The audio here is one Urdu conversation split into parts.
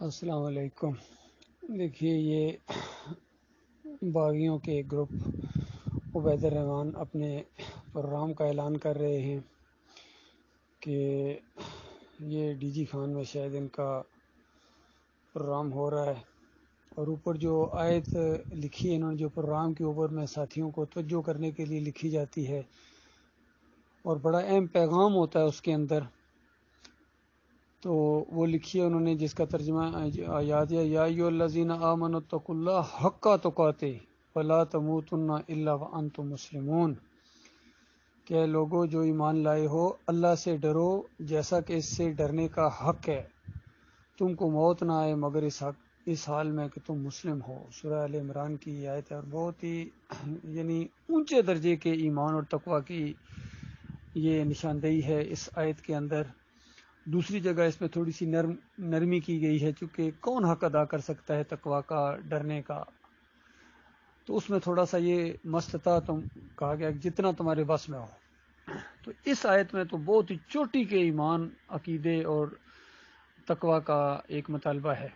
السلام علیکم۔ دیکھیے، یہ باغیوں کے گروپ عبید الرحمان اپنے پروگرام کا اعلان کر رہے ہیں کہ یہ ڈی جی خان میں شاید ان کا پروگرام ہو رہا ہے، اور اوپر جو آیت لکھی ہے انہوں نے، جو پروگرام کے اوپر میں ساتھیوں کو توجہ کرنے کے لیے لکھی جاتی ہے اور بڑا اہم پیغام ہوتا ہے اس کے اندر، تو وہ لکھی ہے انہوں نے، جس کا ترجمہ آیات ہے: یا ایھا الذین آمنوا اتقوا اللہ حق تقاتہ ولا تموتن الا وانتم مسلمون، کہ لوگوں جو ایمان لائے ہو، اللہ سے ڈرو جیسا کہ اس سے ڈرنے کا حق ہے، تم کو موت نہ آئے مگر اس حال میں کہ تم مسلم ہو۔ سورہ آل عمران کی یہ آیت ہے، اور بہت ہی یعنی اونچے درجے کے ایمان اور تقوی کی یہ نشاندہی ہے اس آیت کے اندر۔ دوسری جگہ اس میں تھوڑی سی نرمی کی گئی ہے، چونکہ کون حق ادا کر سکتا ہے تقوی کا، ڈرنے کا، تو اس میں تھوڑا سا یہ مستطاعتم کہا گیا کہ جتنا تمہارے بس میں ہو۔ تو اس آیت میں تو بہت ہی چوٹی کے ایمان، عقیدے اور تقوی کا ایک مطالبہ ہے۔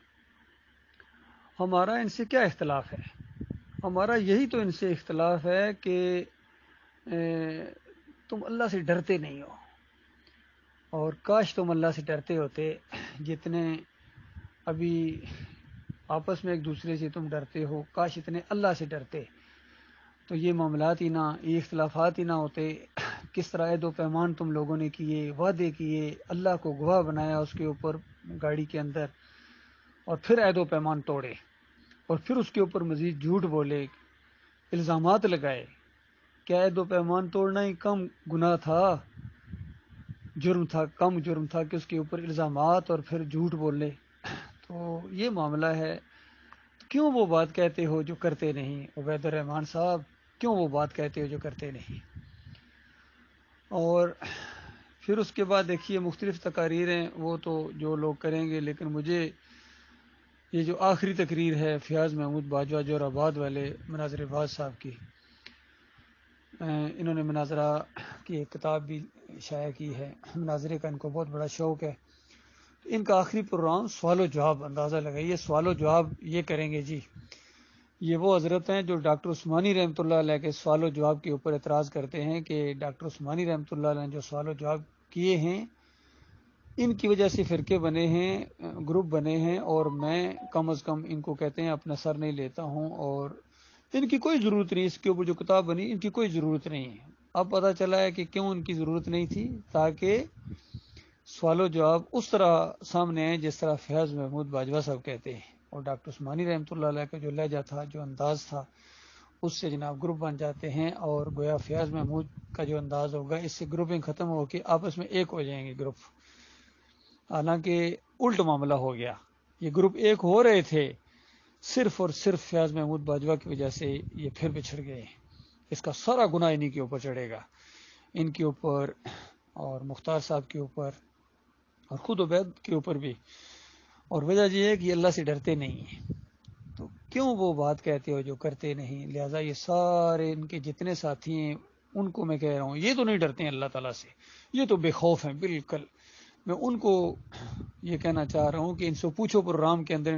ہمارا ان سے کیا اختلاف ہے؟ ہمارا یہی تو ان سے اختلاف ہے کہ تم اللہ سے ڈرتے نہیں ہو، اور کاش تم اللہ سے ڈرتے ہوتے جتنے ابھی آپس میں ایک دوسرے سے تم ڈرتے ہو، کاش اتنے اللہ سے ڈرتے، تو یہ معاملات ہی نہ، یہ اختلافات ہی نہ ہوتے۔ کس طرح عہد و پیمان تم لوگوں نے کیے، وعدے کیے، اللہ کو گواہ بنایا اس کے اوپر گاڑی کے اندر، اور پھر عہد و پیمان توڑے، اور پھر اس کے اوپر مزید جھوٹ بولے، الزامات لگائے۔ کیا عہد و پیمان توڑنا ہی کم گناہ تھا، جرم تھا، کم جرم تھا کہ اس کے اوپر الزامات اور پھر جھوٹ بولے؟ تو یہ معاملہ ہے۔ کیوں وہ بات کہتے ہو جو کرتے نہیں؟ عبید الرحمان صاحب، کیوں وہ بات کہتے ہو جو کرتے نہیں؟ اور پھر اس کے بعد دیکھیے مختلف تقاریر وہ تو جو لوگ کریں گے، لیکن مجھے یہ جو آخری تقریر ہے فیاض محمود باجوہ جور آباد والے مناظر باز صاحب کی، انہوں نے مناظرہ کی ایک کتاب بھی شائع کی ہے، مناظرے کا ان کو بہت بڑا شوق ہے۔ ان کا آخری پروگرام سوال و جواب، اندازہ لگائیے، سوال و جواب یہ کریں گے جی۔ یہ وہ حضرت ہیں جو ڈاکٹر عثمانی رحمۃ اللہ علیہ کے سوال و جواب کے اوپر اعتراض کرتے ہیں کہ ڈاکٹر عثمانی رحمۃ اللہ علیہ نے جو سوال و جواب کیے ہیں، ان کی وجہ سے فرقے بنے ہیں، گروپ بنے ہیں، اور میں کم از کم ان کو کہتے ہیں اپنا سر نہیں لیتا ہوں، اور ان کی کوئی ضرورت نہیں، اس کے اوپر جو کتاب بنی ان کی کوئی ضرورت نہیں ہے۔ اب پتہ چلا ہے کہ کیوں ان کی ضرورت نہیں تھی، تاکہ سوال و جواب اس طرح سامنے آئے جس طرح فیاض محمود باجوہ صاحب کہتے ہیں، اور ڈاکٹر عثمانی رحمۃ اللہ علیہ کا جو لہجہ تھا، جو انداز تھا، اس سے جناب گروپ بن جاتے ہیں، اور گویا فیاض محمود کا جو انداز ہوگا اس سے گروپنگ ختم ہو کے آپس میں ایک ہو جائیں گے گروپ۔ حالانکہ الٹ معاملہ ہو گیا، یہ گروپ ایک ہو رہے تھے، صرف اور صرف فیاض محمود باجوہ کی وجہ سے یہ پھر بچھڑ گئے۔ اس کا سارا گناہ انہی کے اوپر چڑھے گا، ان کے اوپر اور مختار صاحب کے اوپر اور خود عبید کے اوپر بھی۔ اور وجہ یہ ہے کہ یہ اللہ سے ڈرتے نہیں ہیں، تو کیوں وہ بات کہتے ہو جو کرتے نہیں؟ لہٰذا یہ سارے ان کے جتنے ساتھی ہیں ان کو میں کہہ رہا ہوں، یہ تو نہیں ڈرتے ہیں اللہ تعالیٰ سے، یہ تو بے خوف ہیں بالکل۔ میں ان کو یہ کہنا چاہ رہا ہوں کہ ان سے پوچھو پروگرام کے اندر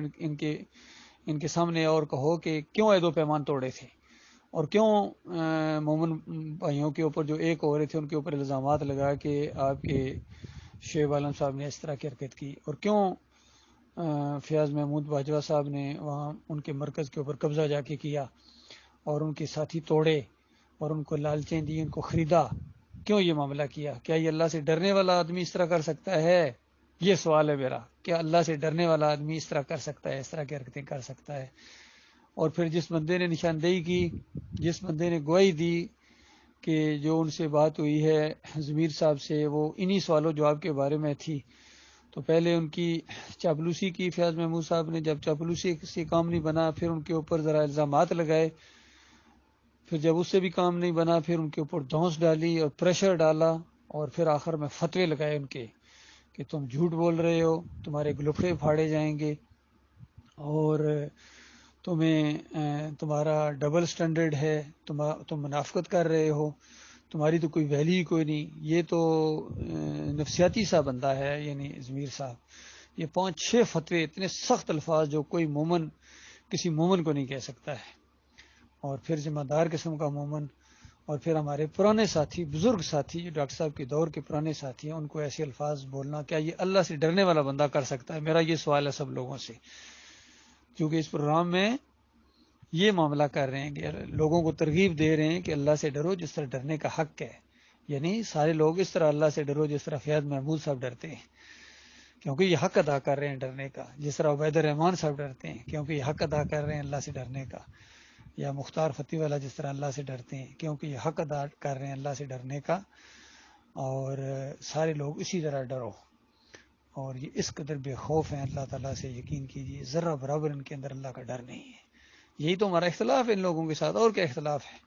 ان کے سامنے اور کہو کہ کیوں عہد و پیمان توڑے تھے، اور کیوں مومن بھائیوں کے اوپر جو ایک ہو رہے تھے ان کے اوپر الزامات لگا کہ آپ کے شعیب عالم صاحب نے اس طرح کی حرکت کی، اور کیوں فیاض محمود باجوہ صاحب نے وہاں ان کے مرکز کے اوپر قبضہ جا کے کیا، اور ان کے ساتھی توڑے، اور ان کو لالچیں دی، ان کو خریدا، کیوں یہ معاملہ کیا؟ کیا یہ اللہ سے ڈرنے والا آدمی اس طرح کر سکتا ہے؟ یہ سوال ہے میرا، کیا اللہ سے ڈرنے والا آدمی اس طرح کر سکتا ہے، اس طرح کی حرکتیں کر سکتا ہے؟ اور پھر جس بندے نے نشاندہی کی، جس بندے نے گواہی دی کہ جو ان سے بات ہوئی ہے ضمیر صاحب سے، وہ انہی سوال و جواب کے بارے میں تھی، تو پہلے ان کی چاپلوسی کی فیاض محمود صاحب نے، جب چاپلوسی سے کام نہیں بنا پھر ان کے اوپر ذرا الزامات لگائے، پھر جب اس سے بھی کام نہیں بنا پھر ان کے اوپر دھونس ڈالی اور پریشر ڈالا، اور پھر آخر میں فتوے لگائے ان کے کہ تم جھوٹ بول رہے ہو، تمہارے گلوفے پھاڑے جائیں گے، اور تمہارا ڈبل سٹینڈرڈ ہے، تم منافقت کر رہے ہو، تمہاری تو کوئی ویلیو کوئی نہیں۔ یہ تو نفسیاتی سا بندہ ہے، یعنی ضمیر صاحب، یہ 5-6 فتوے اتنے سخت الفاظ جو کوئی مومن کسی مومن کو نہیں کہہ سکتا ہے. اور پھر ذمہ دار قسم کا مومن، اور پھر ہمارے پرانے ساتھی، بزرگ ساتھی، جو ڈاکٹر صاحب کے دور کے پرانے ساتھی ہیں، ان کو ایسے الفاظ بولنا، کیا یہ اللہ سے ڈرنے والا بندہ کر سکتا ہے؟ میرا یہ سوال ہے سب لوگوں سے، کیونکہ اس پروگرام میں یہ معاملہ کر رہے ہیں کہ لوگوں کو ترغیب دے رہے ہیں کہ اللہ سے ڈرو جس طرح ڈرنے کا حق ہے. یعنی سارے لوگ اس طرح اللہ سے ڈرو جس طرح فیاض محمود صاحب ڈرتے ہیں، کیونکہ یہ حق ادا کر رہے ہیں ڈرنے کا. جس طرح عبید الرحمان صاحب ڈرتے ہیں کیونکہ یہ حق ادا کر رہے ہیں اللہ سے ڈرنے کا. یا مختار فتح والا جس طرح اللہ سے ڈرتے ہیں کیونکہ یہ حق ادا کر رہے ہیں اللہ سے ڈرنے کا. اور سارے لوگ اسی طرح ڈرو. اور یہ اس قدر بے خوف ہیں اللہ تعالیٰ سے، یقین کیجیے ذرہ برابر ان کے اندر اللہ کا ڈر نہیں ہے. یہی تو ہمارا اختلاف ہے ان لوگوں کے ساتھ، اور کیا اختلاف ہے؟